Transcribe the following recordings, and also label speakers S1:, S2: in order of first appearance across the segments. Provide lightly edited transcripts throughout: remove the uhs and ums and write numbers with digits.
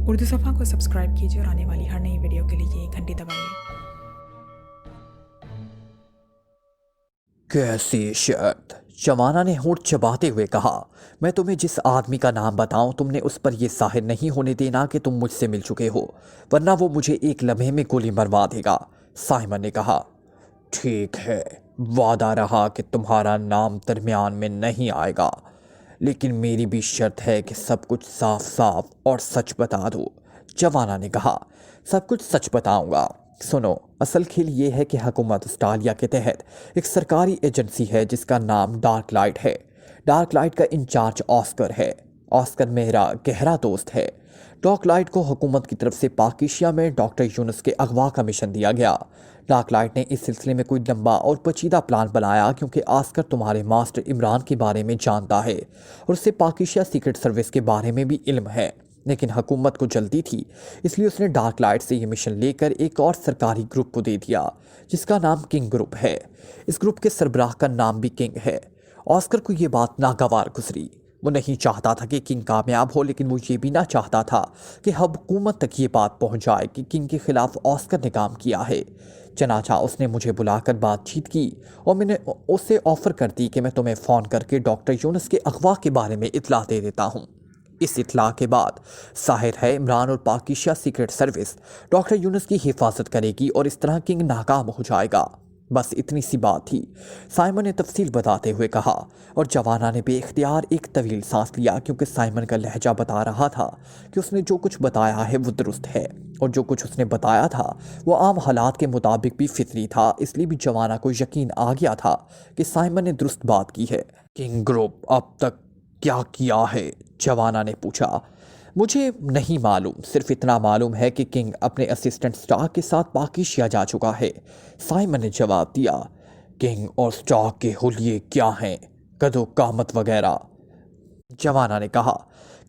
S1: उर्दू सफ़ा को सब्सक्राइब कीजिए और आने वाली हर नई वीडियो के लिए घंटी दबाइए।
S2: कैसी शर्त? जवाना ने होंठ चबाते हुए कहा। मैं तुम्हें जिस आदमी का नाम बताऊं, तुमने उस पर यह जाहिर नहीं होने देना कि तुम मुझसे मिल चुके हो, वरना वो मुझे एक लम्हे में गोली मरवा देगा। साइमन ने कहा। ठीक है, वादा रहा कि तुम्हारा नाम दरमियान में नहीं आएगा, लेकिन मेरी भी शर्त है कि सब कुछ साफ साफ और सच बता दो। जवाना ने कहा। सब कुछ सच बताऊंगा। सुनो, असल खेल ये है कि हुकूमत ऑस्ट्रेलिया के तहत एक सरकारी एजेंसी है जिसका नाम डार्क लाइट है। डार्क लाइट का इंचार्ज ऑस्कर है। ऑस्कर मेरा गहरा दोस्त है। डार्क लाइट को हुकूमत की तरफ से पाकिस्तान में डॉक्टर यूनुस के अगवा का मिशन दिया गया। डार्क लाइट ने इस सिलसिले में कोई लंबा और पेचीदा प्लान बनाया, क्योंकि ऑस्कर तुम्हारे मास्टर इमरान के बारे में जानता है और उससे पाकिस्तान सीक्रेट सर्विस के बारे में भी इल्म है। लेकिन हुकूमत को जल्दी थी, इसलिए उसने डार्क लाइट से ये मिशन लेकर एक और सरकारी ग्रुप को दे दिया जिसका नाम किंग ग्रुप है। इस ग्रुप के सरबराह का नाम भी किंग है। ऑस्कर को ये बात नागवार गुजरी। वो नहीं चाहता था कि किंग कामयाब हो, लेकिन वो ये भी ना चाहता था कि हुकूमत तक ये बात पहुंच जाए कि किंग के खिलाफ ऑस्कर ने काम किया है। चनाचा उसने मुझे बुलाकर बातचीत की और मैंने उससे ऑफ़र कर दी कि मैं तुम्हें फ़ोन करके डॉक्टर यूनुस के अगवा के बारे में इतला दे देता हूँ। इस इतला के बाद जाहिर है इमरान और Pakistan secret service doctor Yunus की हिफाजत करेगी और इस तरह किंग नाकाम हो जाएगा। बस इतनी सी बात थी, साइमन ने तफसील बताते हुए कहा। और जवाना ने बेख्तियार एक तवील सांस लिया, क्योंकि साइमन का लहजा बता रहा था कि उसने जो कुछ बताया है वो दुरुस्त है, और जो कुछ उसने बताया था वो आम हालात के मुताबिक भी फितरी था। इसलिए भी जवाना को यकीन आ गया था कि साइमन ने दुरुस्त बात की है। किंग ग्रुप अब तक क्या किया है? जवाना ने पूछा। मुझे नहीं मालूम, सिर्फ इतना मालूम है कि किंग अपने असिस्टेंट स्टार्क के साथ पाकिस्तान जा चुका है। साइमन ने जवाब दिया। किंग और स्टार्क के हुलिये क्या हैं? कदो कामत वगैरह? जवाना ने कहा।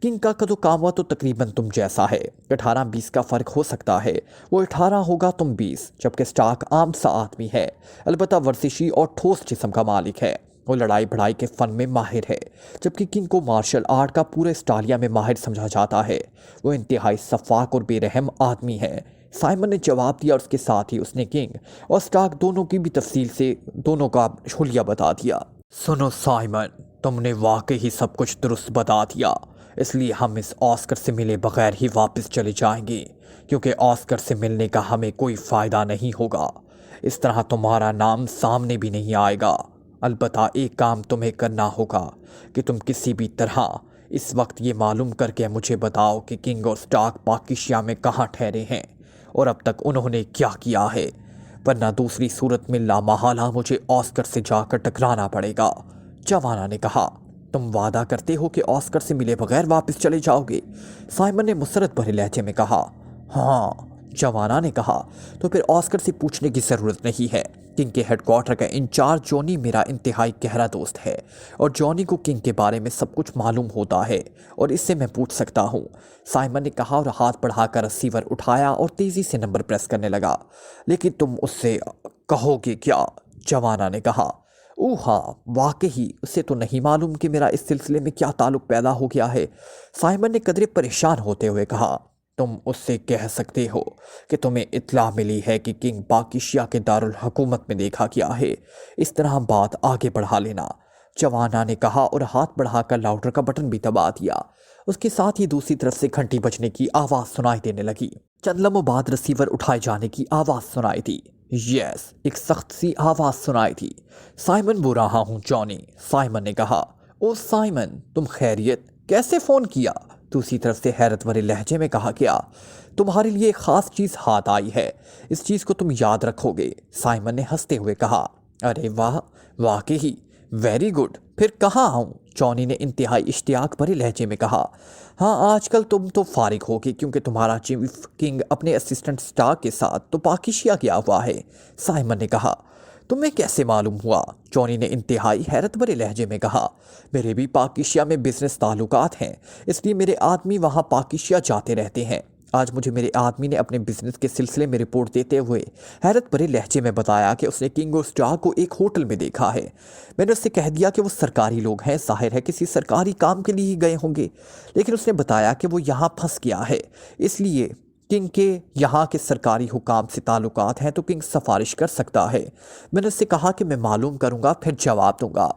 S2: किंग का कदो कामत तो तकरीबन तुम जैसा है। 18-20 का फ़र्क हो सकता है। वो 18 होगा, तुम 20, जबकि स्टार्क आम सा आदमी है, अलबत्ता वर्जिशी और ठोस जिस्म का मालिक है। वो लड़ाई भड़ाई के फ़न में माहिर है, जबकि किंग को मार्शल आर्ट का पूरे ऑस्ट्रेलिया में माहिर समझा जाता है। वो इंतहाई सफाक और बेरहम आदमी है। साइमन ने जवाब दिया और उसके साथ ही उसने किंग और स्टार्क दोनों की भी तफसील से दोनों का हुलिया बता दिया। सुनो साइमन, तुमने वाकई ही सब कुछ दुरुस्त बता दिया, इसलिए हम इस ऑस्कर से मिले बगैर ही वापस चले जाएंगे, क्योंकि ऑस्कर से मिलने का हमें कोई फ़ायदा नहीं होगा। इस तरह तुम्हारा नाम सामने भी नहीं आएगा। अलबत्ता एक काम तुम्हें करना होगा कि तुम किसी भी तरह इस वक्त ये मालूम करके मुझे बताओ कि किंग और स्टार्क पाकिस्तान में कहाँ ठहरे हैं और अब तक उन्होंने क्या किया है, वरना दूसरी सूरत में लामहला मुझे ऑस्कर से जाकर टकराना पड़ेगा। जवाना ने कहा। तुम वादा करते हो कि ऑस्कर से मिले बगैर वापस चले जाओगे? साइमन ने मुसरत भरे लहजे में कहा। हाँ, जवाना ने कहा। तो फिर ऑस्कर से पूछने की ज़रूरत नहीं है। किंग के हेडक्वार्टर का इंचार्ज जॉनी मेरा इंतहाई गहरा दोस्त है, और जॉनी को किंग के बारे में सब कुछ मालूम होता है और इससे मैं पूछ सकता हूँ। साइमन ने कहा और हाथ बढ़ाकर रिसीवर उठाया और तेज़ी से नंबर प्रेस करने लगा। लेकिन तुम उससे कहोगे क्या? जवाना ने कहा। ओह हाँ, वाकई उसे तो नहीं मालूम कि मेरा इस सिलसिले में क्या ताल्लुक पैदा हो गया है। साइमन ने कदरे परेशान होते हुए कहा। तुम उससे कह सकते हो कि तुम्हें इत्ला मिली है कि किंग पाकिस्तान के दारुल हुकूमत में देखा गया है। इस तरह बात आगे बढ़ा लेना, जवाना ने कहा और हाथ बढ़ाकर लाउडर का बटन भी दबा दिया। उसके साथ ही दूसरी तरफ से घंटी बजने की आवाज़ सुनाई देने लगी। चंद लम्हों बाद रिसीवर उठाए जाने की आवाज़ सुनाई दी। यस, एक सख्त सी आवाज़ सुनाई थी। साइमन बोल रहा हूँ जॉनी, साइमन ने कहा। ओ साइमन, तुम खैरियत? कैसे फ़ोन किया? दूसरी तरफ से हैरत भरे लहजे में कहा गया। तुम्हारे लिए एक ख़ास चीज़ हाथ आई है, इस चीज़ को तुम याद रखोगे, साइमन ने हंसते हुए कहा। अरे वाह, वाकई वेरी गुड। फिर कहाँ आऊँ? जॉनी ने इंतहाई इश्तियाक भरे लहजे में कहा। हाँ, आजकल तुम तो फारिग होगी, क्योंकि तुम्हारा चीफ किंग अपने असिस्टेंट स्टार्क के साथ तो पाकिस्तान गया हुआ है, साइमन ने कहा। तुम्हें कैसे मालूम हुआ? जॉनी ने इंतहाई हैरत भरे लहजे में कहा। मेरे भी पाकिस्तान में बिजनेस ताल्लुकात हैं, इसलिए मेरे आदमी वहाँ पाकिस्तान जाते रहते हैं। آج مجھے میرے آدمی نے اپنے بزنس کے سلسلے میں رپورٹ دیتے ہوئے حیرت بھرے لہجے میں بتایا کہ اس نے کنگ اور اسٹار کو ایک ہوٹل میں دیکھا ہے۔ میں نے اس سے کہہ دیا کہ وہ سرکاری لوگ ہیں، ظاہر ہے کسی سرکاری کام کے لیے ہی گئے ہوں گے، لیکن اس نے بتایا کہ وہ یہاں پھنس گیا ہے، اس لیے کنگ کے یہاں کے سرکاری حکام سے تعلقات ہیں تو کنگ سفارش کر سکتا ہے۔ میں نے اس سے کہا کہ میں معلوم کروں گا پھر جواب دوں گا۔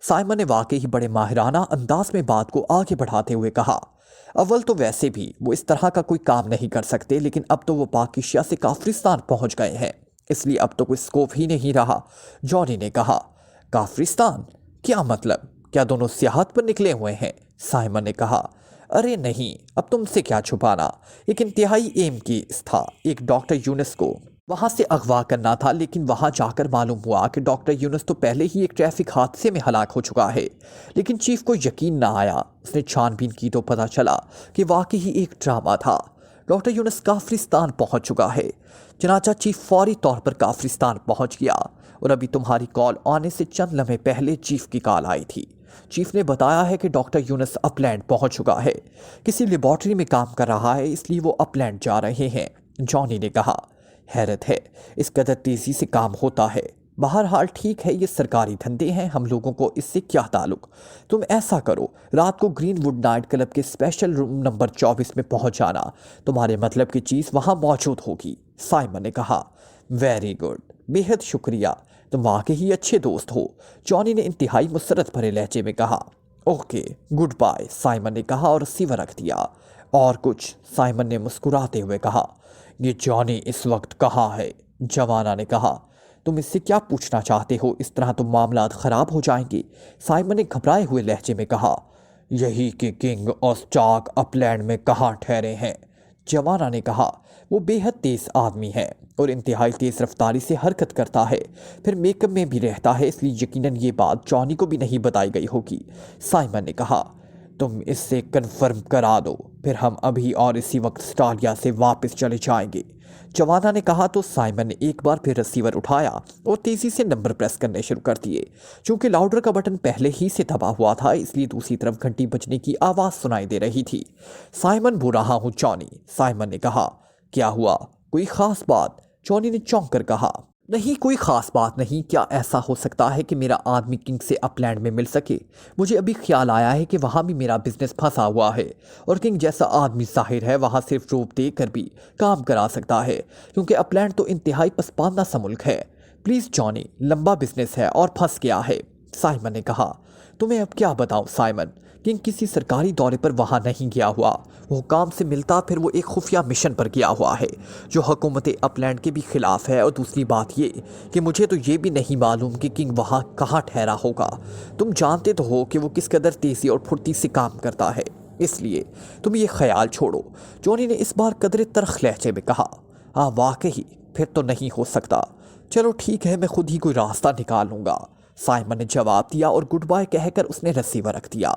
S2: سائمن نے واقعی بڑے ماہرانہ انداز میں بات کو آگے بڑھاتے ہوئے کہا، اول تو ویسے بھی وہ اس طرح کا کوئی کام نہیں کر سکتے، لیکن اب تو وہ پاک ایشیا سے کافرستان پہنچ گئے ہیں، اس لیے اب تو کوئی سکوپ ہی نہیں رہا۔ جانی نے کہا، کافرستان؟ کیا مطلب؟ کیا دونوں سیاحت پر نکلے ہوئے ہیں؟ سائمن نے کہا، ارے نہیں، اب تم سے کیا چھپانا، ایک انتہائی اہم کیس تھا، ایک ڈاکٹر یونس کو وہاں سے اغوا کرنا تھا، لیکن وہاں جا کر معلوم ہوا کہ ڈاکٹر یونس تو پہلے ہی ایک ٹریفک حادثے میں ہلاک ہو چکا ہے، لیکن چیف کو یقین نہ آیا۔ اس نے چھان بین کی تو پتہ چلا کہ واقعی ایک ڈرامہ تھا، ڈاکٹر یونس کافرستان پہنچ چکا ہے۔ چنانچہ چیف فوری طور پر کافرستان پہنچ گیا، اور ابھی تمہاری کال آنے سے چند لمحے پہلے چیف کی کال آئی تھی۔ چیف نے بتایا ہے کہ ڈاکٹر یونس اپلینڈ پہنچ چکا ہے، کسی لیبارٹری میں کام کر رہا ہے، اس لیے وہ اپلینڈ جا رہے ہیں۔ جانی نے کہا، حیرت ہے اس قدر تیزی سے کام ہوتا ہے۔ بہرحال ٹھیک ہے، یہ سرکاری دھندے ہیں، ہم لوگوں کو اس سے کیا تعلق۔ تم ایسا کرو، رات کو گرین ووڈ نائٹ کلب کے اسپیشل روم نمبر 24 میں پہنچ جانا، تمہارے مطلب کی چیز وہاں موجود ہوگی۔ سائمن نے کہا، ویری گڈ، بے حد شکریہ، تم واقعی اچھے دوست ہو۔ جانی نے انتہائی مسرت بھرے لہجے میں کہا، اوکے گڈ بائے، سائمن نے کہا اور ریسیور رکھ دیا۔ اور کچھ؟ سائمن نے مسکراتے ہوئے کہا، یہ جانی اس وقت کہاں ہے؟ جوانا نے کہا، تم اس سے کیا پوچھنا چاہتے ہو؟ اس طرح تو معاملات خراب ہو جائیں گے۔ سائمن نے گھبرائے ہوئے لہجے میں کہا، یہی کہ کنگ اور اسٹارک اپلینڈ میں کہاں ٹھہرے ہیں؟ جوانا نے کہا، وہ بے حد تیز آدمی ہے اور انتہائی تیز رفتاری سے حرکت کرتا ہے، پھر میک اپ میں بھی رہتا ہے، اس لیے یقیناً یہ بات جانی کو بھی نہیں بتائی گئی ہوگی۔ سائمن نے کہا، تم اس سے کنفرم کرا دو، پھر ہم ابھی اور اسی وقت اسٹالیا سے واپس چلے جائیں گے۔ جوانا نے کہا تو سائمن نے ایک بار پھر ریسیور اٹھایا اور تیزی سے نمبر پریس کرنے شروع کر دیے۔ چونکہ لاؤڈر کا بٹن پہلے ہی سے دبا ہوا تھا، اس لیے دوسری طرف گھنٹی بجنے کی آواز سنائی دے رہی تھی۔ سائمن بول رہا ہوں جانی، سائمن نے کہا، کیا ہوا؟ کوئی خاص بات؟ جانی نے چونک کر کہا، نہیں کوئی خاص بات نہیں، کیا ایسا ہو سکتا ہے کہ میرا آدمی کنگ سے اپلینڈ میں مل سکے؟ مجھے ابھی خیال آیا ہے کہ وہاں بھی میرا بزنس پھنسا ہوا ہے، اور کنگ جیسا آدمی ظاہر ہے وہاں صرف روپ دے کر بھی کام کرا سکتا ہے، کیونکہ اپلینڈ تو انتہائی پسپاندہ سا ملک ہے۔ پلیز جانی، لمبا بزنس ہے اور پھنس گیا ہے۔ سائمن نے کہا، تمہیں اب کیا بتاؤں سائمن، کنگ کسی سرکاری دورے پر وہاں نہیں گیا ہوا، وہ حکام سے ملتا پھر وہ ایک خفیہ مشن پر گیا ہوا ہے جو حکومت اپلینڈ کے بھی خلاف ہے، اور دوسری بات یہ کہ مجھے تو یہ بھی نہیں معلوم کہ کنگ وہاں کہاں ٹھہرا ہوگا۔ تم جانتے تو ہو کہ وہ کس قدر تیزی اور پھرتی سے کام کرتا ہے، اس لیے تم یہ خیال چھوڑو۔ جونی نے اس بار قدرے ترخ لہجے میں کہا، ہاں واقعی پھر تو نہیں ہو سکتا، چلو ٹھیک ہے، میں خود ہی کوئی راستہ نکال لوں گا۔ سائمن نے جواب دیا اور گڈ بائے کہہ کر اس نے ریسیور رکھ دیا۔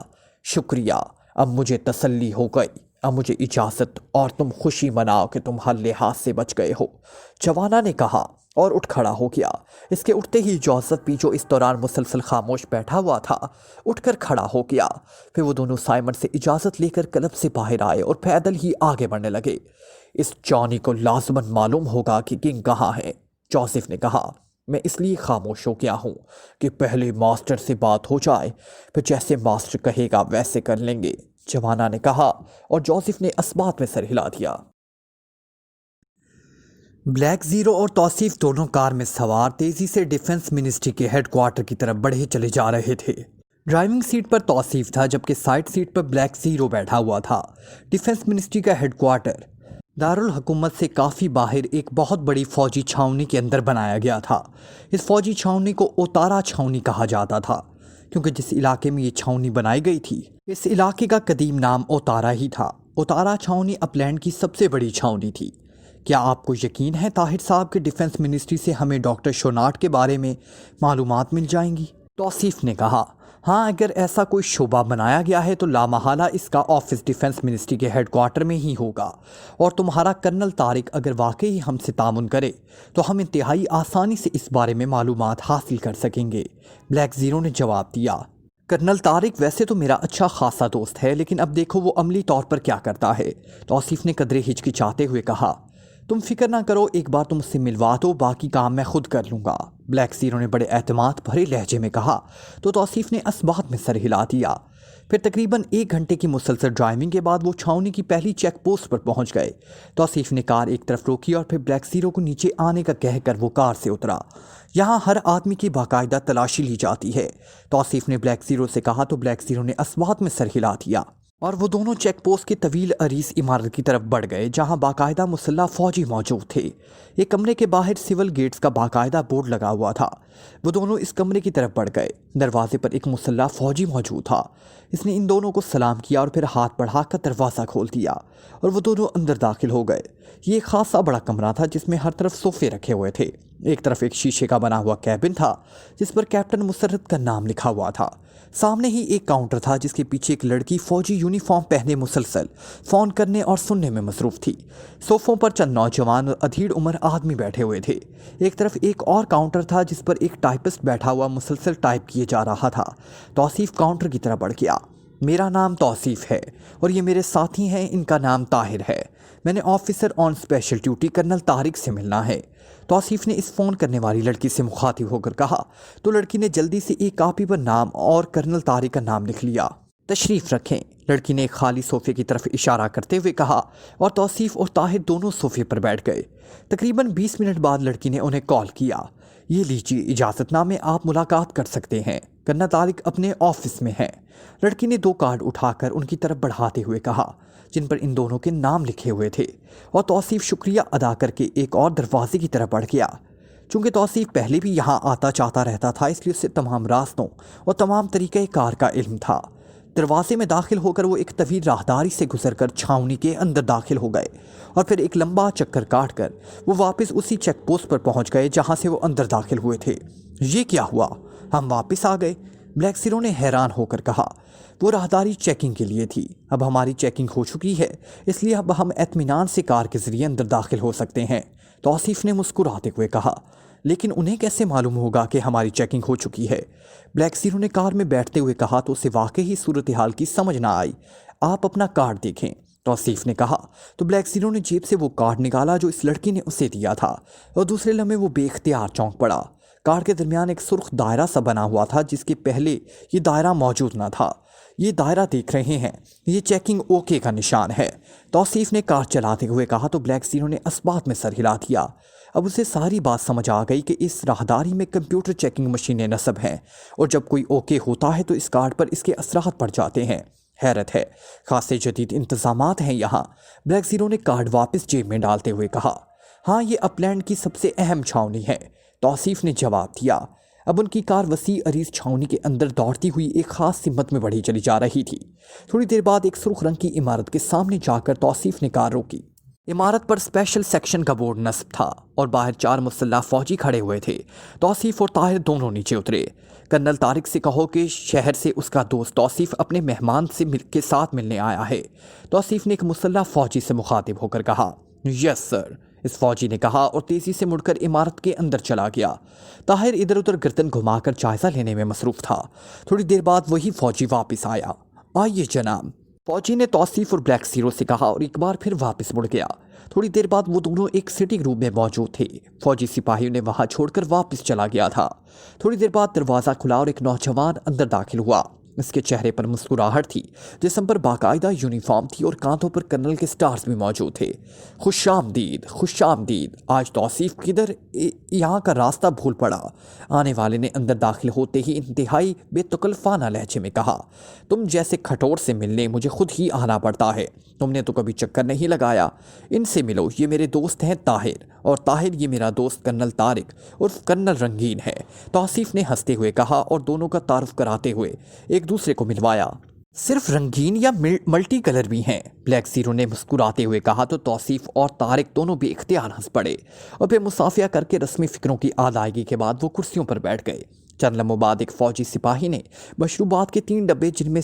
S2: شکریہ، اب مجھے تسلی ہو گئی، اب مجھے اجازت، اور تم خوشی مناؤ کہ تم ہر لحاظ سے بچ گئے ہو، جوانا نے کہا اور اٹھ کھڑا ہو گیا۔ اس کے اٹھتے ہی جوزف بھی جو اس دوران مسلسل خاموش بیٹھا ہوا تھا اٹھ کر کھڑا ہو گیا۔ پھر وہ دونوں سائمن سے اجازت لے کر کلب سے باہر آئے اور پیدل ہی آگے بڑھنے لگے۔ اس جانی کو لازماً معلوم ہوگا کہ کنگ کہاں ہے، جوزف نے کہا، میں اس لیے خاموش ہو گیا ہوں کہ پہلے ماسٹر سے بات ہو جائے، پھر جیسے ماسٹر کہے گا ویسے کر لیں گے، جوانا نے کہا، اور جوزف نے اسبات میں سر ہلا دیا۔ بلیک زیرو اور توصیف دونوں کار میں سوار تیزی سے ڈیفنس منسٹری کے ہیڈ کوارٹر کی طرف بڑھے چلے جا رہے تھے۔ ڈرائیونگ سیٹ پر توصیف تھا جبکہ سائڈ سیٹ پر بلیک زیرو بیٹھا ہوا تھا۔ ڈیفنس منسٹری کا ہیڈ کوارٹر دارالحکومت سے کافی باہر ایک بہت بڑی فوجی چھاؤنی کے اندر بنایا گیا تھا۔ اس فوجی چھاؤنی کو اوتارا چھاؤنی کہا جاتا تھا، کیونکہ جس علاقے میں یہ چھاؤنی بنائی گئی تھی اس علاقے کا قدیم نام اوتارا ہی تھا۔ اوتارا چھاؤنی اپلینڈ کی سب سے بڑی چھاؤنی تھی۔ کیا آپ کو یقین ہے طاہر صاحب کہ ڈیفنس منسٹری سے ہمیں ڈاکٹر شوناٹ کے بارے میں معلومات مل جائیں گی؟ توصیف نے کہا، ہاں اگر ایسا کوئی شعبہ بنایا گیا ہے تو لامحالہ اس کا آفس ڈیفنس منسٹری کے ہیڈ کوارٹر میں ہی ہوگا، اور تمہارا کرنل طارق اگر واقعی ہم سے تعاون کرے تو ہم انتہائی آسانی سے اس بارے میں معلومات حاصل کر سکیں گے، بلیک زیرو نے جواب دیا۔ کرنل طارق ویسے تو میرا اچھا خاصا دوست ہے، لیکن اب دیکھو وہ عملی طور پر کیا کرتا ہے۔ توصیف نے قدرے ہچکچاتے ہوئے کہا، تم فکر نہ کرو، ایک بار تم اس سے ملوا دو، باقی کام میں خود کر لوں گا۔ بلیک زیرو نے بڑے اعتماد بھرے لہجے میں کہا تو توصیف نے اسبات میں سر ہلا دیا۔ پھر تقریباً 1 گھنٹے کی مسلسل ڈرائیونگ کے بعد وہ چھاؤنی کی پہلی چیک پوسٹ پر پہنچ گئے۔ توصیف نے کار ایک طرف روکی اور پھر بلیک زیرو کو نیچے آنے کا کہہ کر وہ کار سے اترا۔ یہاں ہر آدمی کی باقاعدہ تلاشی لی جاتی ہے، توصیف نے بلیک زیرو سے کہا تو بلیک زیرو نے اسبات میں سر ہلا دیا اور وہ دونوں چیک پوسٹ کی طویل عریض عمارت کی طرف بڑھ گئے جہاں باقاعدہ مسلح فوجی موجود تھے۔ ایک کمرے کے باہر سول گیٹس کا باقاعدہ بورڈ لگا ہوا تھا۔ وہ دونوں اس کمرے کی طرف بڑھ گئے۔ دروازے پر ایک مسلح فوجی موجود تھا۔ اس نے ان دونوں کو سلام کیا اور پھر ہاتھ بڑھا کر دروازہ کھول دیا اور وہ دونوں اندر داخل ہو گئے۔ یہ ایک خاصا بڑا کمرہ تھا جس میں ہر طرف صوفے رکھے ہوئے تھے۔ ایک طرف ایک شیشے کا بنا ہوا کیبن تھا جس پر کیپٹن مسرت کا نام لکھا ہوا تھا۔ سامنے ہی ایک کاؤنٹر تھا جس کے پیچھے ایک لڑکی فوجی یونیفارم پہنے مسلسل فون کرنے اور سننے میں مصروف تھی۔ صوفوں پر چند نوجوان اور ادھیڑ عمر آدمی بیٹھے ہوئے تھے۔ ایک طرف ایک اور کاؤنٹر تھا جس پر ایک ٹائپسٹ بیٹھا ہوا مسلسل ٹائپ کیے جا رہا تھا۔ توصیف کاؤنٹر کی طرف بڑھ گیا۔ میرا نام توصیف ہے اور یہ میرے ساتھی ہیں، ان کا نام طاہر ہے۔ میں نے آفیسر آن اسپیشل ڈیوٹی کرنل طارق سے ملنا ہے۔ توصیف نے اس فون کرنے والی لڑکی سے مخاطب ہو کر کہا تو لڑکی نے جلدی سے ایک کاپی پر نام اور کرنل طارق کا نام لکھ لیا۔ تشریف رکھیں، لڑکی نے ایک خالی صوفے کی طرف اشارہ کرتے ہوئے کہا اور توصیف اور طاہر دونوں صوفے پر بیٹھ گئے۔ تقریباً 20 منٹ بعد لڑکی نے انہیں کال کیا۔ یہ لیجیے اجازت نامے، آپ ملاقات کر سکتے ہیں، کرنل طارق اپنے آفس میں ہیں۔ لڑکی نے 2 کارڈ اٹھا کر ان کی طرف بڑھاتے ہوئے کہا جن پر ان دونوں کے نام لکھے ہوئے تھے، اور توصیف شکریہ ادا کر کے ایک اور دروازے کی طرف بڑھ گیا۔ چونکہ توصیف پہلے بھی یہاں آتا جاتا رہتا تھا، اس لیے اسے تمام راستوں اور تمام طریقہ کار کا علم تھا۔ دروازے میں داخل ہو کر وہ ایک طویل راہداری سے گزر کر چھاؤنی کے اندر داخل ہو گئے اور پھر ایک لمبا چکر کاٹ کر وہ واپس اسی چیک پوسٹ پر پہنچ گئے جہاں سے وہ اندر داخل ہوئے تھے۔ یہ کیا ہوا؟ ہم واپس آ گئے، بلیک زیرو نے حیران ہو کر کہا۔ وہ راہداری چیکنگ کے لیے تھی، اب ہماری چیکنگ ہو چکی ہے، اس لیے اب ہم اطمینان سے کار کے ذریعے اندر داخل ہو سکتے ہیں، توصیف نے مسکراتے ہوئے کہا۔ لیکن انہیں کیسے معلوم ہوگا کہ ہماری چیکنگ ہو چکی ہے؟ بلیک زیرو نے کار میں بیٹھتے ہوئے کہا تو اسے واقعی صورتحال کی سمجھ نہ آئی۔ آپ اپنا کارڈ دیکھیں، توصیف نے کہا تو بلیک زیرو نے جیب سے وہ کارڈ نکالا جو اس لڑکی نے اسے دیا تھا اور دوسرے لمحے وہ بے اختیار چونک پڑا۔ کارڈ کے درمیان ایک سرخ دائرہ سا بنا ہوا تھا جس کے پہلے یہ دائرہ موجود نہ تھا۔ یہ دائرہ دیکھ رہے ہیں، یہ چیکنگ اوکے کا نشان ہے، توصیف نے کار چلاتے ہوئے کہا تو بلیک زیرو نے اسبات میں سر ہلا دیا۔ اب اسے ساری بات سمجھ آ گئی کہ اس راہداری میں کمپیوٹر چیکنگ مشینیں نصب ہیں اور جب کوئی اوکے ہوتا ہے تو اس کارڈ پر اس کے اثرات پڑ جاتے ہیں۔ حیرت ہے، خاصے جدید انتظامات ہیں یہاں، بلیک زیرو نے کارڈ واپس جیب میں ڈالتے ہوئے کہا۔ ہاں، یہ اپلینڈ کی سب سے اہم چھاؤنی ہے، توصیف نے جواب دیا۔ اب ان کی کار وسیع عریض چھاؤنی کے اندر دوڑتی ہوئی ایک خاص سمت میں بڑھی چلی جا رہی تھی۔ تھوڑی دیر بعد ایک سرخ رنگ کی عمارت کے سامنے جا کر توصیف نے کار روکی۔ عمارت پر اسپیشل سیکشن کا بورڈ نصب تھا اور باہر 4 مسلح فوجی کھڑے ہوئے تھے۔ توصیف اور طاہر دونوں نیچے اترے۔ کرنل طارق سے کہو کہ شہر سے اس کا دوست توصیف اپنے مہمان کے ساتھ ملنے آیا ہے، توصیف نے ایک مسلح فوجی سے مخاطب ہو کر کہا۔ یس سر، اس فوجی نے کہا اور تیزی سے مڑ کر عمارت کے اندر چلا گیا۔ طاہر ادھر ادھر گردن گھما کر جائزہ لینے میں مصروف تھا۔ تھوڑی دیر بعد وہی فوجی واپس آیا۔ آئیے جناب، فوجی نے توصیف اور بلیک زیرو سے کہا اور ایک بار پھر واپس مڑ گیا۔ تھوڑی دیر بعد وہ دونوں ایک سٹنگ روم میں موجود تھے۔ فوجی سپاہی انہیں وہاں چھوڑ کر واپس چلا گیا تھا۔ تھوڑی دیر بعد دروازہ کھلا اور ایک نوجوان اندر داخل ہوا۔ اس کے چہرے پر مسکراہٹ تھی، جسم پر باقاعدہ یونیفارم تھی اور کانتوں پر کرنل کے سٹارز بھی موجود تھے۔ خوش آمدید، خوش آمدید، آج توصیف کدھر یہاں کا راستہ بھول پڑا؟ آنے والے نے اندر داخل ہوتے ہی انتہائی بے تکلفانہ لہجے میں کہا۔ تم جیسے کھٹور سے ملنے مجھے خود ہی آنا پڑتا ہے، تم نے تو کبھی چکر نہیں لگایا۔ ان سے ملو، یہ میرے دوست ہیں طاہر، اور طاہر یہ میرا دوست کرنل طارق عرف کرنل رنگین ہے، توصیف نے ہنستے ہوئے کہا اور دونوں کا تعارف کراتے ہوئے ایک دوسرے کو ملوایا۔ صرف رنگین یا ملٹی کلر بھی ہیں؟ بلیک زیرو نے مسکراتے ہوئے کہا تو توصیف اور طارق دونوں بھی اختیار ہنس پڑے اور پھر مصافحہ کر کے رسمی فکروں کی ادائیگی کے بعد وہ کرسیوں پر بیٹھ گئے۔ چند لمحوں بعد ایک فوجی سپاہی نے مشروبات کے 3 ڈبے جن میں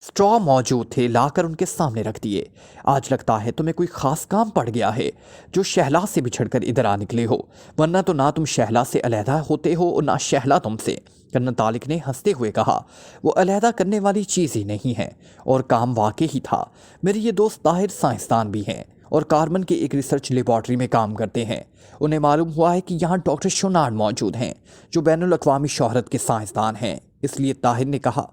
S2: स्ट्रॉ मौजूद थे, लाकर उनके सामने रख दिए। आज लगता है तुम्हें कोई खास काम पड़ गया है जो शहला से बिछड़कर इधर आ निकले हो, वरना तो ना तुम शहला से अलहदा होते हो और ना शहला तुमसे। कर्नल तारिक ने हंसते हुए कहा, वो अलहदा करने वाली चीज़ ही नहीं है और काम वाकई ही था। मेरे ये दोस्त ताहिर साइंसदान भी हैं और कार्बन के एक रिसर्च लेबॉर्ट्री में काम करते हैं। उन्हें मालूम हुआ है कि यहाँ डॉक्टर शोनार्ड मौजूद हैं जो बैनुल अक़वामी शोहरत के साइंसदान हैं। इसलिए ताहिर ने कहा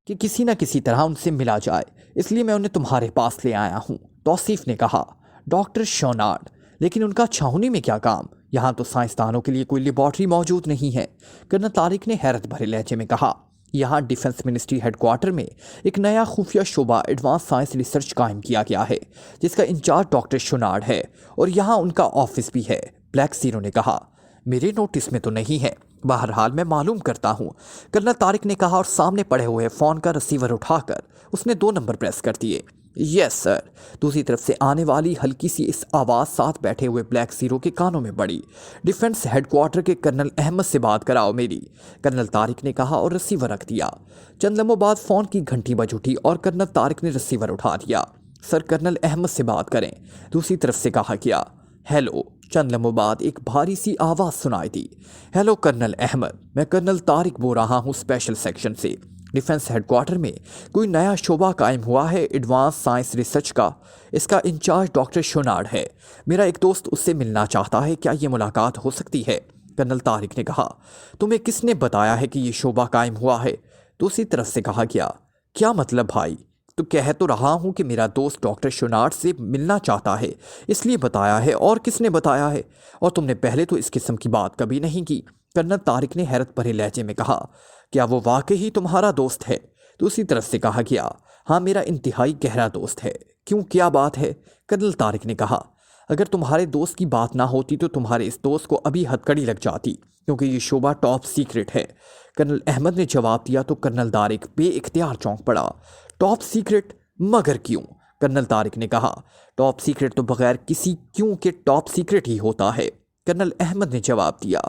S2: कि किसी न किसी तरह उनसे मिला जाए, इसलिए मैं उन्हें तुम्हारे पास ले आया हूँ। तौसीफ ने कहा, डॉक्टर शोनार्ड, लेकिन उनका छावनी में क्या काम? यहाँ तो साइंसदानों के लिए कोई लेबॉर्ट्री मौजूद नहीं है। कर्नल तारिक ने हैरत भरे लहजे में कहा, यहाँ डिफेंस मिनिस्ट्री हेडक्वार्टर में एक नया खुफिया शोबा एडवांस साइंस रिसर्च कायम किया गया है जिसका इंचार्ज डॉक्टर शोनार्ड है और यहाँ उनका ऑफिस भी है। ब्लैक ज़ीरो ने कहा, मेरे नोटिस में तो नहीं है, बहरहाल मैं मालूम करता हूँ। कर्नल तारिक ने कहा और सामने पड़े हुए फ़ोन का रिसीवर उठाकर उसने 2 नंबर प्रेस कर दिए। Yes sir. दूसरी तरफ से आने वाली हल्की सी इस आवाज़ साथ बैठे हुए ब्लैक ज़ीरो के कानों में पड़ी। डिफेंस हेडक्वार्टर के कर्नल अहमद से बात कराओ मेरी, कर्नल तारिक ने कहा और रिसीवर रख दिया। चंद लम्हों बाद फ़ोन की घंटी बज उठी और कर्नल तारिक ने रिसीवर उठा दिया। सर, कर्नल अहमद से बात करें, दूसरी तरफ से कहा गया। हेलो। चंद लम्हों बाद एक भारी सी आवाज़ सुनाई दी। हेलो कर्नल अहमद, मैं कर्नल तारिक बोल रहा हूँ स्पेशल सेक्शन से। डिफेंस हेडक्वार्टर में कोई नया शोबा कायम हुआ है एडवांस साइंस रिसर्च का। इसका इंचार्ज डॉक्टर शोनार्ड है। मेरा एक दोस्त उससे मिलना चाहता है, क्या ये मुलाकात हो सकती है? कर्नल तारिक ने कहा, तुम्हें किसने बताया है कि ये शोबा कायम हुआ है? दूसरी तरफ से कहा गया, क्या मतलब भाई? तो कह तो रहा हूँ कि मेरा दोस्त डॉक्टर शोनार्ड से मिलना चाहता है, इसलिए बताया है। और किसने बताया है? और तुमने पहले तो इस किस्म की बात कभी नहीं की। कर्नल तारिक ने हैरत भरे लहजे में कहा, क्या वो वाकई ही तुम्हारा दोस्त है? दूसरी तरफ से कहा गया, हाँ मेरा इंतहाई गहरा दोस्त है। क्यों, क्या बात है? कर्नल तारिक ने कहा, अगर तुम्हारे दोस्त की बात ना होती तो तुम्हारे इस दोस्त को अभी हथकड़ी लग जाती, क्योंकि ये शोबा टॉप सीक्रेट है। कर्नल अहमद ने जवाब दिया तो कर्नल तारिक बेइख्तियार चौंक पड़ा। Top secret? मगर क्यों? कर्नल तारिक ने कहा, टॉप सीक्रेट तो बगैर किसी क्यों के टॉप सीक्रेट ही होता है। कर्नल अहमद ने जवाब दिया,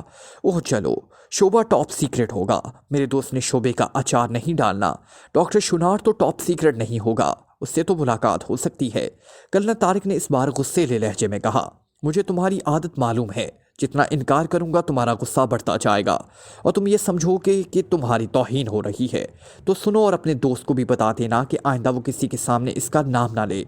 S2: ओह चलो, शोबा टॉप सीक्रेट होगा। मेरे दोस्त ने शोबे का अचार नहीं डालना। डॉक्टर शोनार्ड तो टॉप सीक्रेट नहीं होगा, उससे तो मुलाकात हो सकती है। कर्नल तारिक ने इस बार गुस्सेले लहजे में कहा, मुझे तुम्हारी आदत मालूम है, जितना इनकार करूंगा तुम्हारा गुस्सा बढ़ता जाएगा और तुम ये समझोगे कि तुम्हारी तौहीन हो रही है। तो सुनो और अपने दोस्त को भी बता देना कि आइंदा वो किसी के सामने इसका नाम ना ले।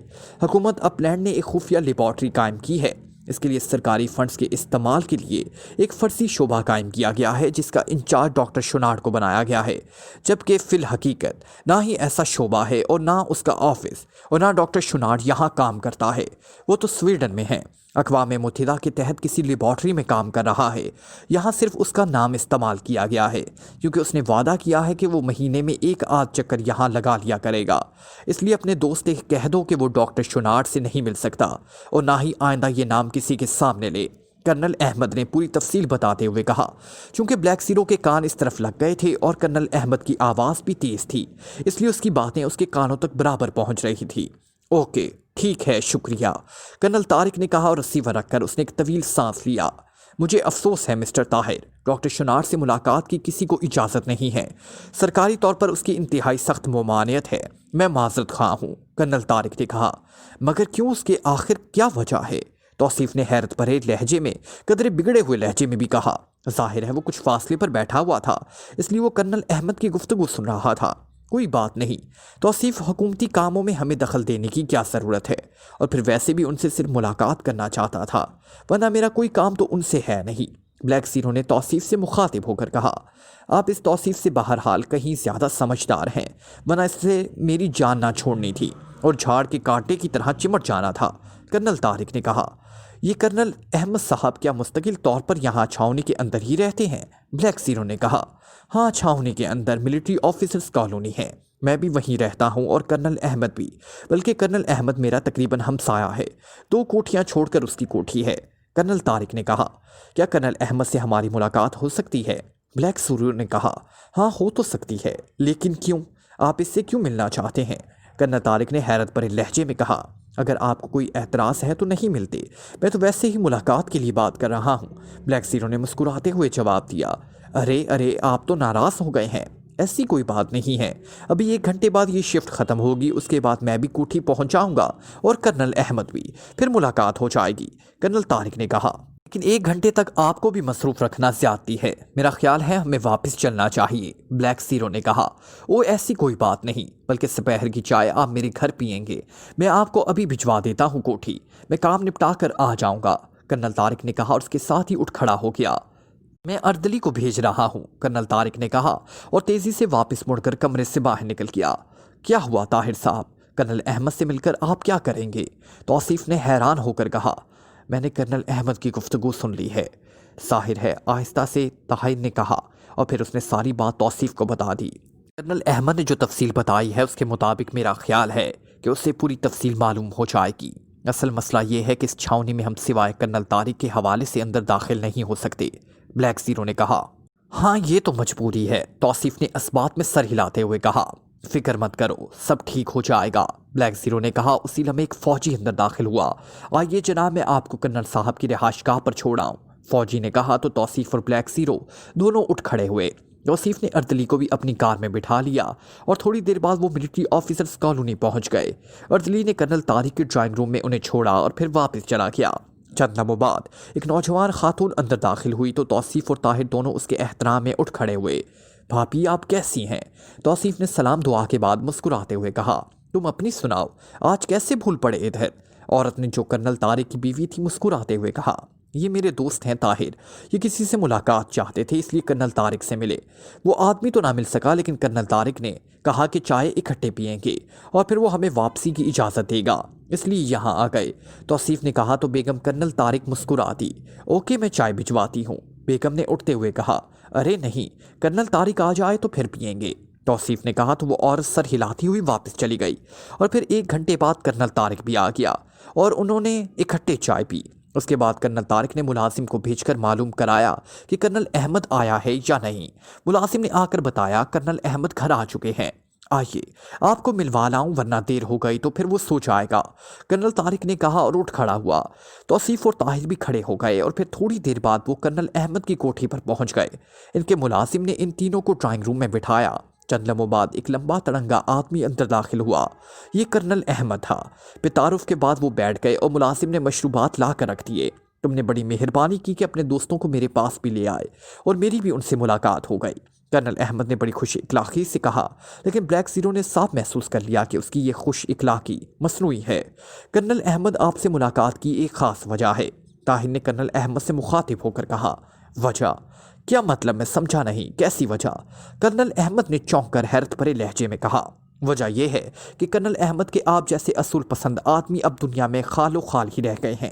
S2: हुकूमत अपलैंड ने एक खुफिया लेबॉर्ट्री कायम की है। इसके लिए सरकारी फंड्स के इस्तेमाल के लिए एक फर्जी शोबा कायम किया गया है जिसका इंचार्ज डॉक्टर शोनार्ड को बनाया गया है, जबकि फिल हकीकत ना ही ऐसा शोबा है और ना उसका ऑफिस और ना डॉक्टर शोनार्ड यहाँ काम करता है। वो तो स्वीडन में है, अक़वाम मुत्तहिदा के तहत किसी लेबॉर्ट्री में काम कर रहा है। यहाँ सिर्फ उसका नाम इस्तेमाल किया गया है क्योंकि उसने वादा किया है कि वो महीने में 1 आध चक्कर यहाँ लगा लिया करेगा। इसलिए अपने दोस्त से कह दो कि वो डॉक्टर शोनार्ड से नहीं मिल सकता और ना ही आइंदा ये नाम किसी के सामने ले। कर्नल अहमद ने पूरी तफसील बताते हुए कहा। चूंकि ब्लैक ज़ीरो के कान इस तरफ लग गए थे और कर्नल अहमद की आवाज़ भी तेज़ थी, इसलिए उसकी बातें उसके कानों तक बराबर पहुँच रही थी। ओके, ठीक है, शुक्रिया, कर्नल तारिक ने कहा और रिसीवर रखकर उसने एक तवील सांस लिया। मुझे अफसोस है मिस्टर ताहिर, डॉक्टर शोनार्ड से मुलाकात की किसी को इजाज़त नहीं है। सरकारी तौर पर उसकी इंतहाई सख्त ममानियत है। मैं माजरत ख़्वाह हूँ, कर्नल तारिक ने कहा। मगर क्यों, उसके आखिर क्या वजह है? तौसीफ ने हैरत भरे लहजे में, कदरे बिगड़े हुए लहजे में भी कहा। जाहिर है वो कुछ फासले पर बैठा हुआ था, इसलिए वो कर्नल अहमद की गुफ्तगू सुन रहा था। कोई बात नहीं तौसीफ, हुकूमती कामों में हमें दखल देने की क्या ज़रूरत है? और फिर वैसे भी उनसे सिर्फ मुलाकात करना चाहता था, वरना मेरा कोई काम तो उनसे है नहीं। ब्लैक ज़ीरो ने तौसीफ से मुखातिब होकर कहा, आप इस तौसीफ से बहरहाल कहीं ज़्यादा समझदार हैं, वरना इससे मेरी जान ना छोड़नी थी और झाड़ के कांटे की तरह चिमट जाना था। कर्नल तारिक ने कहा, ये कर्नल अहमद साहब क्या मुस्तकिल तौर पर यहाँ छावनी के अंदर ही रहते हैं? ब्लैक ज़ीरो ने कहा, हाँ, छावनी के अंदर मिलिट्री ऑफिसर्स कॉलोनी है, मैं भी वहीं रहता हूँ और कर्नल अहमद भी, बल्कि कर्नल अहमद मेरा तकरीबन हमसाया है, 2 कोठियाँ छोड़कर उसकी कोठी है। कर्नल तारिक ने कहा, क्या कर्नल अहमद से हमारी मुलाकात हो सकती है? ब्लैक ज़ीरो ने कहा, हाँ हो तो सकती है, लेकिन क्यों? आप इससे क्यों मिलना चाहते हैं? कर्नल तारिक ने हैरत भरे लहजे में कहा, अगर आपको कोई एतराज़ है तो नहीं मिलते, मैं तो वैसे ही मुलाकात के लिए बात कर रहा हूँ। ब्लैक ज़ीरो ने मुस्कुराते हुए जवाब दिया, अरे आप तो नाराज़ हो गए हैं। ایسی کوئی بات نہیں ہے، ابھی 1 گھنٹے بعد یہ شفٹ ختم ہوگی، اس کے بعد میں بھی کوٹھی پہنچ جاؤں گا اور کرنل احمد بھی، پھر ملاقات ہو جائے گی، کرنل طارق نے کہا۔ لیکن 1 گھنٹے تک آپ کو بھی مصروف رکھنا زیادتی ہے، میرا خیال ہے ہمیں واپس چلنا چاہیے، بلیک زیرو نے کہا۔ وہ ایسی کوئی بات نہیں، بلکہ دوپہر کی چائے آپ میرے گھر پیئیں گے، میں آپ کو ابھی بھجوا دیتا ہوں کوٹھی، میں کام نپٹا کر آ جاؤں گا، کرنل طارق نے کہا اور اس کے ساتھ ہی اٹھ کھڑا ہو گیا۔ میں اردلی کو بھیج رہا ہوں، کرنل طارق نے کہا اور تیزی سے واپس مڑ کر کمرے سے باہر نکل گیا۔ کیا ہوا طاہر صاحب؟ کرنل احمد سے مل کر آپ کیا کریں گے؟ توصیف نے حیران ہو کر کہا۔ میں نے کرنل احمد کی گفتگو سن لی ہے، ظاہر ہے، آہستہ سے طاہر نے کہا اور پھر اس نے ساری بات توصیف کو بتا دی۔ کرنل احمد نے جو تفصیل بتائی ہے اس کے مطابق میرا خیال ہے کہ اسے پوری تفصیل معلوم ہو جائے گی۔ اصل مسئلہ یہ ہے کہ اس چھاؤنی میں ہم سوائے کرنل طارق کے حوالے سے اندر داخل نہیں ہو سکتے، بلیک زیرو نے کہا۔ ہاں یہ تو مجبوری ہے، توصیف نے اس بات میں سر ہلاتے ہوئے کہا۔ فکر مت کرو، سب ٹھیک ہو جائے گا، بلیک زیرو نے کہا۔ اسی لمحے ایک فوجی اندر داخل ہوا۔ آئیے جناب، میں آپ کو کرنل صاحب کی رہائش گاہ پر چھوڑاؤں، فوجی نے کہا تو توصیف اور بلیک زیرو دونوں اٹھ کھڑے ہوئے۔ توصیف نے اردلی کو بھی اپنی کار میں بٹھا لیا اور تھوڑی دیر بعد وہ ملٹری آفیسرز کالونی پہنچ گئے۔ اردلی نے کرنل طارق کے ڈرائنگ روم میں انہیں چھوڑا اور پھر واپس چلا گیا۔ چند لمحوں بعد ایک نوجوان خاتون اندر داخل ہوئی تو توصیف اور طاہر دونوں اس کے احترام میں اٹھ کھڑے ہوئے۔ بھابھی آپ کیسی ہیں؟ توصیف نے سلام دعا کے بعد مسکراتے ہوئے کہا۔ تم اپنی سناؤ، آج کیسے بھول پڑے ادھر؟ عورت نے جو کرنل طارق کی بیوی تھی مسکراتے ہوئے کہا۔ یہ میرے دوست ہیں طاہر، یہ کسی سے ملاقات چاہتے تھے اس لیے کرنل طارق سے ملے۔ وہ آدمی تو نہ مل سکا لیکن کرنل طارق نے کہا کہ چائے اکٹھے پیئیں گے اور پھر وہ ہمیں واپسی کی اجازت دے گا، اس لیے یہاں آ گئے۔ توصیف نے کہا تو بیگم کرنل طارق مسکرا دی۔ اوکے، میں چائے بھجواتی ہوں، بیگم نے اٹھتے ہوئے کہا۔ ارے نہیں، کرنل طارق آ جائے تو پھر پیئیں گے، توصیف نے کہا تو وہ عورت سر ہلاتی ہوئی واپس چلی گئی اور پھر 1 گھنٹے بعد کرنل طارق بھی آ گیا اور انہوں نے اکٹھے چائے پی۔ اس کے بعد کرنل طارق نے ملازم کو بھیج کر معلوم کرایا کہ کرنل احمد آیا ہے یا نہیں۔ ملازم نے آ کر بتایا کرنل احمد گھر آ چکے ہیں، آئیے آپ کو ملوا لاؤں ورنہ دیر ہو گئی تو پھر وہ سو جائے گا، کرنل طارق نے کہا اور اٹھ کھڑا ہوا۔ توصیف اور طاہر بھی کھڑے ہو گئے اور پھر تھوڑی دیر بعد وہ کرنل احمد کی کوٹھی پر پہنچ گئے۔ ان کے ملازم نے ان تینوں کو ڈرائنگ روم میں بٹھایا۔ چند لمحوں بعد ایک لمبا تڑنگا آدمی اندر داخل ہوا، یہ کرنل احمد تھا۔ پھر تعارف کے بعد وہ بیٹھ گئے اور ملازم نے مشروبات لا کر رکھ دیے۔ تم نے بڑی مہربانی کی کہ اپنے دوستوں کو میرے پاس بھی لے آئے اور میری بھی ان سے ملاقات ہو گئی، کرنل احمد نے بڑی خوش اخلاقی سے کہا، لیکن بلیک زیرو نے صاف محسوس کر لیا کہ اس کی یہ خوش اخلاقی مصنوعی ہے۔ کرنل احمد آپ سے ملاقات کی ایک خاص وجہ ہے، طاہر نے کرنل احمد سے مخاطب ہو کر کہا۔ وجہ؟ کیا مطلب؟ میں سمجھا نہیں، کیسی وجہ؟ کرنل احمد نے چونک کر حیرت بھرے لہجے میں کہا۔ وجہ یہ ہے کہ کرنل احمد کے آپ جیسے اصول پسند آدمی اب دنیا میں خال و خال ہی رہ گئے ہیں،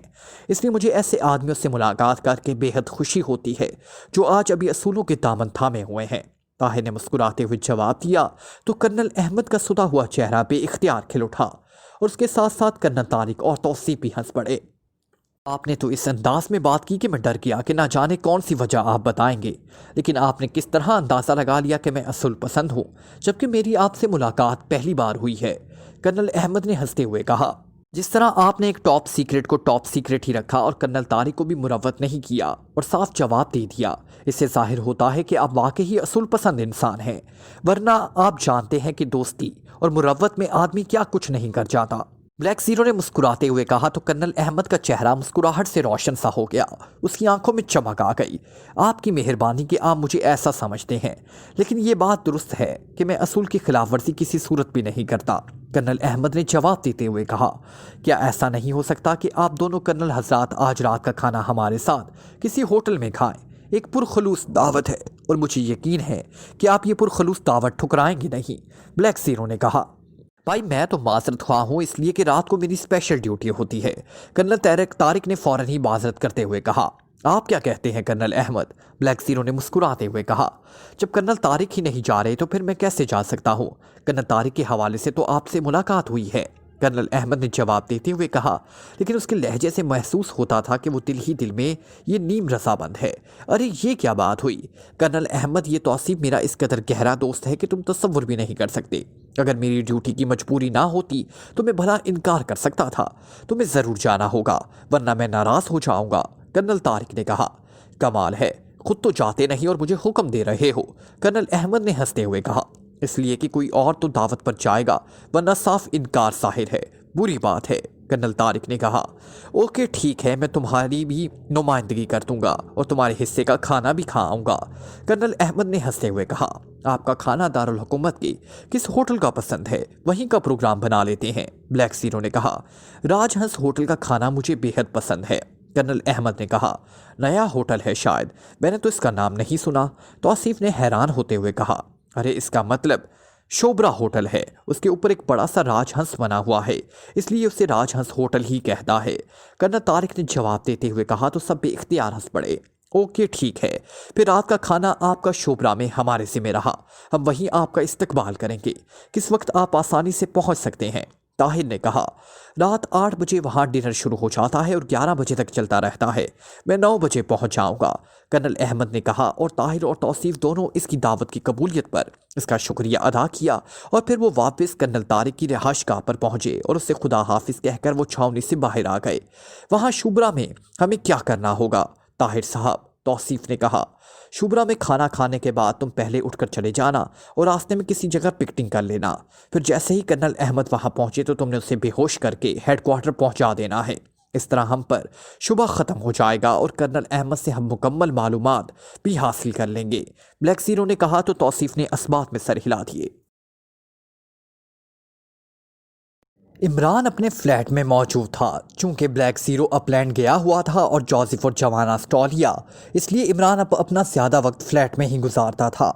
S2: اس لیے مجھے ایسے آدمیوں سے ملاقات کر کے بے حد خوشی ہوتی ہے جو آج ابھی اصولوں کے دامن تھامے ہوئے ہیں، طاہر نے مسکراتے ہوئے جواب دیا تو کرنل احمد کا ستا ہوا چہرہ بے اختیار کھل اٹھا اور اس کے ساتھ ساتھ کرنل طارق اور توصیف بھی ہنس پڑے۔ آپ نے تو اس انداز میں بات کی کہ میں ڈر گیا کہ نہ جانے کون سی وجہ آپ بتائیں گے، لیکن آپ نے کس طرح اندازہ لگا لیا کہ میں اصول پسند ہوں جبکہ میری آپ سے ملاقات پہلی بار ہوئی ہے، کرنل احمد نے ہنستے ہوئے کہا۔ جس طرح آپ نے ایک ٹاپ سیکرٹ کو ٹاپ سیکرٹ ہی رکھا اور کرنل طارق کو بھی مروت نہیں کیا اور صاف جواب دے دیا، اس سے ظاہر ہوتا ہے کہ آپ واقعی اصول پسند انسان ہیں، ورنہ آپ جانتے ہیں کہ دوستی اور مروت میں آدمی کیا کچھ نہیں کر جاتا۔ بلیک زیرو نے مسکراتے ہوئے کہا تو کرنل احمد کا چہرہ مسکراہٹ سے روشن سا ہو گیا، اس کی آنکھوں میں چمک آ گئی۔ آپ کی مہربانی کہ آپ مجھے ایسا سمجھتے ہیں، لیکن یہ بات درست ہے کہ میں اصول کی خلاف ورزی کسی صورت بھی نہیں کرتا، کرنل احمد نے جواب دیتے ہوئے کہا۔ کیا ایسا نہیں ہو سکتا کہ آپ دونوں کرنل حضرات آج رات کا کھانا ہمارے ساتھ کسی ہوٹل میں کھائیں؟ ایک پرخلوص دعوت ہے اور مجھے یقین ہے کہ آپ یہ پرخلوص دعوت ٹھکرائیں گے نہیں، بلیک زیرو نے کہا۔ بھائی میں تو معذرت خواہ ہوں، اس لیے کہ رات کو میری اسپیشل ڈیوٹی ہوتی ہے، کرنل طارق نے فوراً ہی معذرت کرتے ہوئے کہا۔ آپ کیا کہتے ہیں کرنل احمد؟ بلیک زیرو نے مسکراتے ہوئے کہا۔ جب کرنل طارق ہی نہیں جا رہے تو پھر میں کیسے جا سکتا ہوں؟ کرنل طارق کے حوالے سے تو آپ سے ملاقات ہوئی ہے، کرنل احمد نے جواب دیتے ہوئے کہا، لیکن اس کے لہجے سے محسوس ہوتا تھا کہ وہ دل ہی دل میں یہ نیم رضامند ہے۔ ارے یہ کیا بات ہوئی کرنل احمد؟ یہ توصیف میرا اس قدر گہرا دوست ہے کہ تم تصور بھی نہیں کر سکتے۔ اگر میری ڈیوٹی کی مجبوری نہ ہوتی تو میں بھلا انکار کر سکتا تھا، تمہیں ضرور جانا ہوگا ورنہ میں ناراض ہو جاؤں گا، کرنل طارق نے کہا۔ کمال ہے، खुद तो जाते नहीं और मुझे हुक्म दे रहे हो। कर्नल अहमद ने हंसते हुए कहा, इसलिए कि कोई और तो दावत पर जाएगा, वरना साफ इनकार जाहिर है, बुरी बात है। कर्नल तारिक ने कहा, ओके ठीक है, मैं तुम्हारी भी नुमाइंदगी कर दूंगा और तुम्हारे हिस्से का खाना भी खाऊंगा। कर्नल अहमद ने हंसते हुए कहा, आपका खाना दारुल हुकूमत के किस होटल का पसंद है, वहीं का प्रोग्राम बना लेते हैं। ब्लैक ज़ीरो ने कहा, राजहंस होटल का खाना मुझे बेहद पसंद है। कर्नल अहमद ने कहा, नया होटल है शायद, मैंने तो इसका नाम नहीं सुना। तौसीफ ने हैरान होते हुए कहा, अरे इसका मतलब शोबरा होटल है, उसके ऊपर एक बड़ा सा राजहंस बना हुआ है, इसलिए उसे राजहंस होटल ही कहता है। कर्नल तारिक ने जवाब देते हुए कहा तो सब बेख्तियार हंस पड़े। ओके ठीक है, फिर रात का खाना आपका शोबरा में हमारे ज़िम्मे रहा, हम वहीं आपका इस्तकबाल करेंगे। किस वक्त आप आसानी से पहुंच सकते हैं? ताहिर ने कहा, रात 8 बजे वहाँ डिनर शुरू हो जाता है और 11 बजे तक चलता रहता है, मैं 9 बजे पहुँच जाऊँगा। कर्नल अहमद ने कहा और ताहिर और तौसीफ दोनों इसकी दावत की कबूलियत पर इसका शुक्रिया अदा किया और फिर वो वापस कर्नल तारिक की रिहाइशगाह पर पहुँचे और उससे खुदा हाफिज कहकर वो छावनी से बाहर आ गए। वहाँ शुबरा में हमें क्या करना होगा ताहिर साहब? तौसीफ ने कहा, शुबरा में खाना खाने के बाद तुम पहले उठकर चले जाना और रास्ते में किसी जगह पिकनिक कर लेना। फिर जैसे ही कर्नल अहमद वहाँ पहुँचे तो तुमने उसे बेहोश करके हेडक्वार्टर पहुँचा देना है। इस तरह हम पर शुबा ख़त्म हो जाएगा और कर्नल अहमद से हम मुकम्मल मालूमात भी हासिल कर लेंगे। ब्लैक ज़ीरो ने कहा तो तौसीफ ने असबात में सर हिला दिए। इमरान अपने फ्लैट में मौजूद था। चूंकि ब्लैक ज़ीरो अपलैंड गया हुआ था और जोसेफ और जवाना ऑस्ट्रेलिया, इसलिए इमरान अपना ज़्यादा वक्त फ्लैट में ही गुजारता था।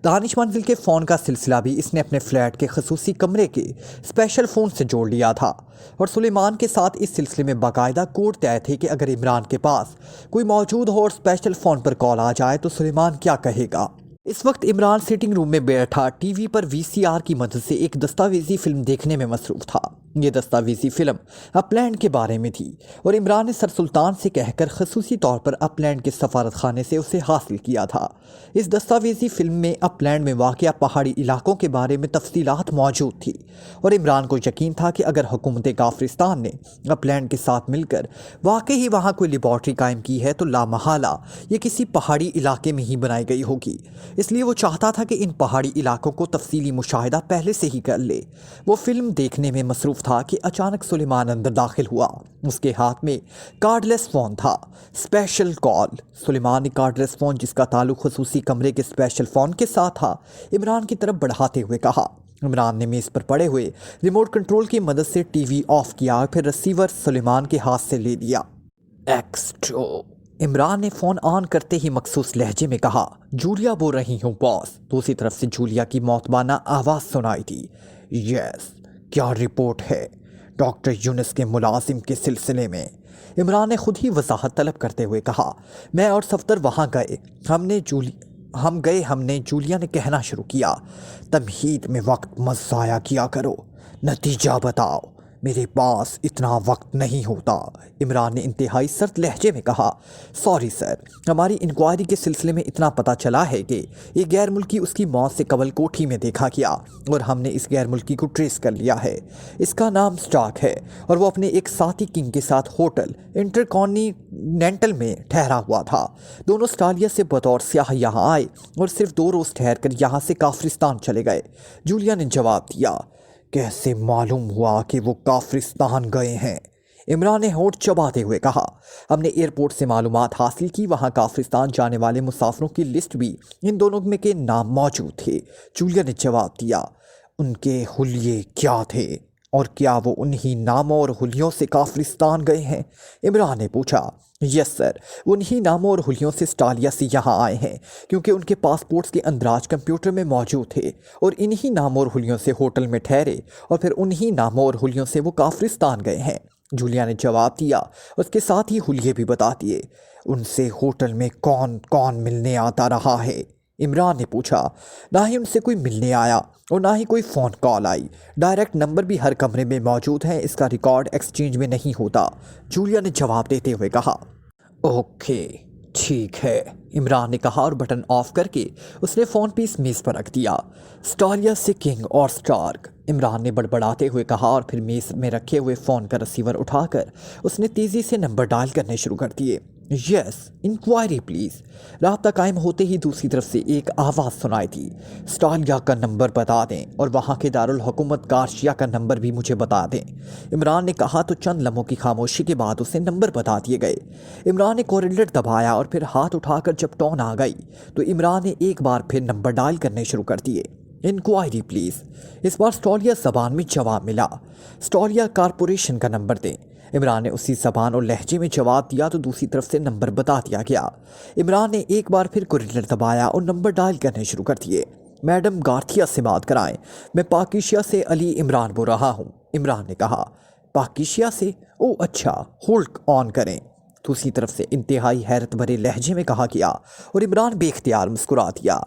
S2: दानिश मंजिल के फ़ोन का सिलसिला भी इसने अपने फ्लैट के खसूसी कमरे के स्पेशल फ़ोन से जोड़ लिया था और सुलेमान के साथ इस सिलसिले में बाकायदा कोड तय थे कि अगर इमरान के पास कोई मौजूद हो और स्पेशल फ़ोन पर कॉल आ जाए तो सुलेमान क्या कहेगा। इस वक्त इमरान सिटिंग रूम में बैठा टीवी पर वीसीआर की मदद से एक दस्तावेजी फिल्म देखने में मसरूफ़ था। ये दस्तावेजी फिल्म अपलैंड के बारे में थी और इमरान ने सर सुल्तान से कहकर खसूसी तौर पर अपलैंड के सफारत खाने से उसे हासिल किया था। इस दस्तावेजी फिल्म में अपलैंड में वाक़या पहाड़ी इलाकों के बारे में तफसीलात मौजूद थी और इमरान को यकीन था कि अगर हुकूमत काफरिस्तान ने अपलैंड के साथ मिलकर वाकई ही वहाँ कोई लेबॉर्ट्री कायम की है तो लामहला ये किसी पहाड़ी इलाके में ही बनाई गई होगी। इसलिए वो चाहता था कि इन पहाड़ी इलाकों को तफसीली मुशाहिदा पहले से ही कर ले। वो फिल्म देखने में मसरूफ़ था कि अचानक सुलेमान अंदर दाखिल हुआ। उसके हाथ में कार्डलेस फ़ोन था, स्पेशल कॉल। सुलेमान ने कार्डलेस फ़ोन जिसका ताल्लुक खसूसी कमरे के स्पेशल फ़ोन के साथ था इमरान की तरफ बढ़ाते हुए कहा। इमरान ने मेज़ पर पड़े हुए रिमोट कंट्रोल की मदद से टीवी ऑफ किया और फिर रिसीवर सुलेमान के हाथ से ले लिया। एक्स्ट्रो इमरान ने फ़ोन ऑन करते ही मखसूस लहजे में कहा, जूलिया बोल रही हूँ बॉस। दूसरी तरफ से जूलिया की मौतबाना आवाज़ सुनाई थी। यस, क्या रिपोर्ट है? डॉक्टर यूनुस के मुलाजिम के सिलसिले में इमरान ने खुद ही वजाहत तलब करते हुए कहा, मैं और सफदर वहाँ गए। हमने जूलिया ने कहना शुरू किया, तमहीद में वक्त मत ज़ाया किया करो, नतीजा बताओ। मेरे पास इतना वक्त नहीं होता। इमरान ने इंतहाई सर्द लहजे में कहा, सॉरी सर, हमारी इंक्वायरी के सिलसिले में इतना पता चला है कि एक गैर मुल्की उसकी मौत से कबल कोठी में देखा गया और हमने इस गैर मुल्की को ट्रेस कर लिया है। इसका नाम स्टार्क है और वो अपने एक साथी किंग के साथ होटल इंटरकॉन्टिनेंटल में ठहरा हुआ था। दोनों ऑस्ट्रेलिया से बतौर सियाह यहाँ आए और सिर्फ 2 रोज़ ठहर कर यहाँ से काफरिस्तान चले गए। जूलिया ने जवाब दिया, कैसे मालूम हुआ कि वो काफरिस्तान गए हैं? इमरान ने होंठ चबाते हुए कहा, हमने एयरपोर्ट से मालूमात हासिल की, वहाँ काफरिस्तान जाने वाले मुसाफिरों की लिस्ट भी इन दोनों में के नाम मौजूद थे। जूलिया ने जवाब दिया, उनके हुलिये क्या थे और क्या वो उन्हीं नामों और हुलियों से काफरिस्तान गए हैं? इमरान ने पूछा। यस सर, उन्हीं नामों और हुलियों से ऑस्ट्रेलिया से यहाँ आए हैं क्योंकि उनके पासपोर्ट्स के अंदराज कंप्यूटर में मौजूद थे और इन्हीं नामों और हुलियों से होटल में ठहरे और फिर उन्हीं नामों और हुलियों से वो काफरिस्तान गए हैं। जूलिया ने जवाब दिया, उसके साथ ही हुलिये भी बता दिए। उनसे होटल में कौन कौन मिलने आता रहा है? इमरान ने पूछा। ना ही उनसे कोई मिलने आया और ना ही कोई फ़ोन कॉल आई। डायरेक्ट नंबर भी हर कमरे में मौजूद है, इसका रिकॉर्ड एक्सचेंज में नहीं होता। जूलिया ने जवाब देते हुए कहा। ओके ठीक है, इमरान ने कहा और बटन ऑफ करके उसने फ़ोन पीस मेज़ पर रख दिया। ऑस्ट्रेलिया से किंग और स्टार्क, इमरान ने बड़बड़ाते हुए कहा और फिर मेज़ में रखे हुए फ़ोन का रिसीवर उठाकर उसने तेज़ी से नंबर डायल करने शुरू कर दिए। Yes, inquiry please. राब्ता कायम होते ही दूसरी तरफ से एक आवाज़ सुनाई थी, स्टालिया का नंबर बता दें और वहाँ के दारुल हुकूमत गार्शिया का नंबर भी मुझे बता दें। इमरान ने कहा तो चंद लम्हों की खामोशी के बाद उसे नंबर बता दिए गए। इमरान ने कॉरिडोर दबाया और फिर हाथ उठाकर जब टोन आ गई तो इमरान ने एक बार फिर नंबर डायल करने शुरू कर दिए। Inquiry please. इस बार स्टॉलिया ज़बान में जवाब मिला, स्टॉलिया कारपोरेशन का नंबर दें। इमरान ने उसी ज़बान और लहजे में जवाब दिया तो दूसरी तरफ से नंबर बता दिया गया। इमरान ने एक बार फिर कॉरिडोर दबाया और नंबर डायल करने शुरू कर दिए। मैडम गार्थिया से बात कराएं, मैं पाकिशिया से अली इमरान बोल रहा हूँ। इमरान ने कहा, पाकिशिया से? ओ अच्छा, होल्ड ऑन करें। दूसरी तरफ से इंतहाई हैरत भरे लहजे में कहा गया और इमरान बेख्तियार मुस्कुरा दिया।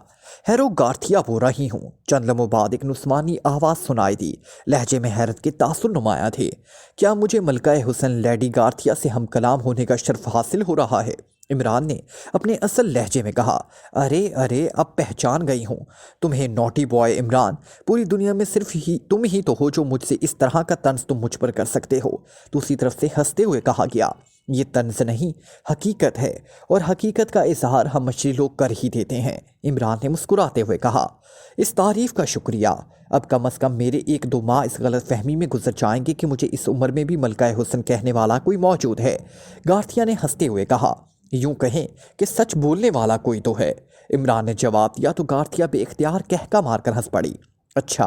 S2: हैरो गार्थिया बोल रही हूँ। चंद लम्हों बाद एक नुस्वानी आवाज़ सुनाई दी। लहजे में हैरत के तासुर नुमाया थे। क्या मुझे मलकाए हुसन लेडी गार्थिया से हम कलाम होने का शर्फ हासिल हो रहा है? इमरान ने अपने असल लहजे में कहा, अरे अरे, अब पहचान गई हूँ तुम्हें, नॉटी बॉय इमरान। पूरी दुनिया में सिर्फ ही तुम ही तो हो जो मुझसे इस तरह का तंज तुम मुझ पर कर सकते हो। दूसरी तरफ से हंसते हुए कहा गया, ये तंज नहीं, हकीकत है, और हकीकत का इजहार हम मछली लोग कर ही देते हैं। इमरान ने मुस्कुराते हुए कहा, इस तारीफ़ का शुक्रिया। अब कम अज़ कम मेरे 1-2 माह इस गलत फहमी में गुजर जाएंगे कि मुझे इस उम्र में भी मलकाए हुसन कहने वाला कोई मौजूद है। गार्थिया ने हंसते हुए कहा, यूं कहें कि सच बोलने वाला कोई तो है। इमरान ने जवाब दिया तो गार्थिया बेख्तियार कहका मारकर हंस पड़ी। अच्छा,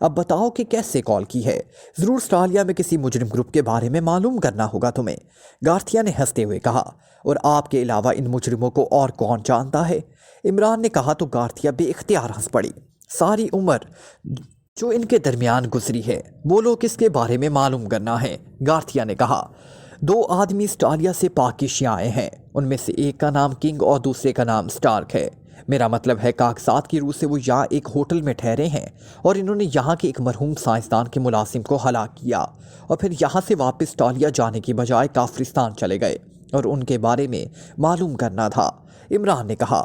S2: अब बताओ कि कैसे कॉल की है? ज़रूर स्टालिया में किसी मुजरिम ग्रुप के बारे में मालूम करना होगा तुम्हें। गार्थिया ने हंसते हुए कहा, और आपके अलावा इन मुजरिमों को और कौन जानता है? इमरान ने कहा तो गार्थिया बेख्तियार हंस पड़ी। सारी उम्र जो इनके दरमियान गुजरी है, वो लोग किसके बारे में मालूम करना है? गार्थिया ने कहा, 2 आदमी स्टालिया से पाकिशिया आए हैं। उनमें से एक का नाम किंग और दूसरे का नाम स्टार्क है। मेरा मतलब है कागजात की रूह से वो यहाँ एक होटल में ठहरे हैं और इन्होंने यहाँ के एक मरहूम साइंसदान के मुलाजिम को हलाक किया और फिर यहाँ से वापस स्टालिया जाने की बजाय काफरिस्तान चले गए और उनके बारे में मालूम करना था। इमरान ने कहा,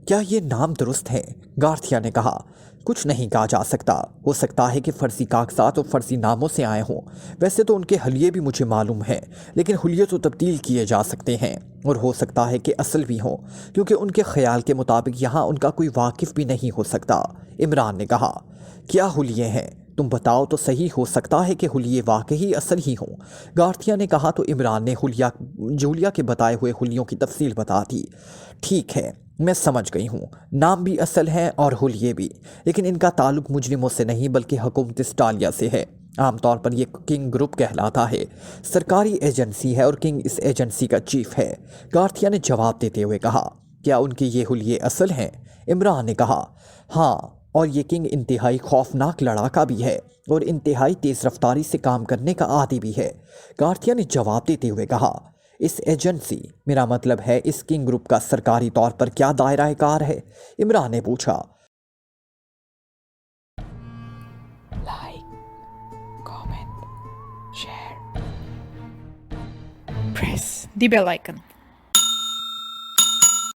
S2: क्या ये नाम दुरुस्त है? गार्थिया ने कहा, कुछ नहीं कहा जा सकता। हो सकता है कि फ़र्ज़ी कागजात और फ़र्ज़ी नामों से आए हों। वैसे तो उनके हलिये भी मुझे मालूम है, लेकिन हुलिये तो तब्दील किए जा सकते हैं और हो सकता है कि असल भी हों, क्योंकि उनके ख्याल के मुताबिक यहाँ उनका कोई वाकिफ़ भी नहीं हो सकता। इमरान ने कहा, क्या हुलिये हैं? तुम बताओ तो सही, हो सकता है कि हुलिये वाकई असल ही हों। गार्थिया ने कहा तो इमरान ने जूलिया के बताए हुए हुलियों की तफसील बता दी। ठीक है, मैं समझ गई हूँ, नाम भी असल हैं और हुलिये भी, लेकिन इनका ताल्लुक मुजरिमों से नहीं बल्कि हुकूमत स्टालिया से है। आमतौर पर यह किंग ग्रुप कहलाता है, सरकारी एजेंसी है और किंग इस एजेंसी का चीफ है। गार्थिया ने जवाब देते हुए कहा, क्या उनके ये हुलिये असल हैं? इमरान ने कहा, हाँ, और ये किंग इंतहाई खौफनाक लड़ाका भी है और इंतहाई तेज़ रफ्तारी से काम करने का आदी भी है। गार्थिया ने जवाब देते हुए कहा, इस एजेंसी, मेरा मतलब है इस किंग ग्रुप का सरकारी तौर पर क्या दायरा कार है? इमरान ने पूछा।
S1: Like, comment, share, press the bell icon.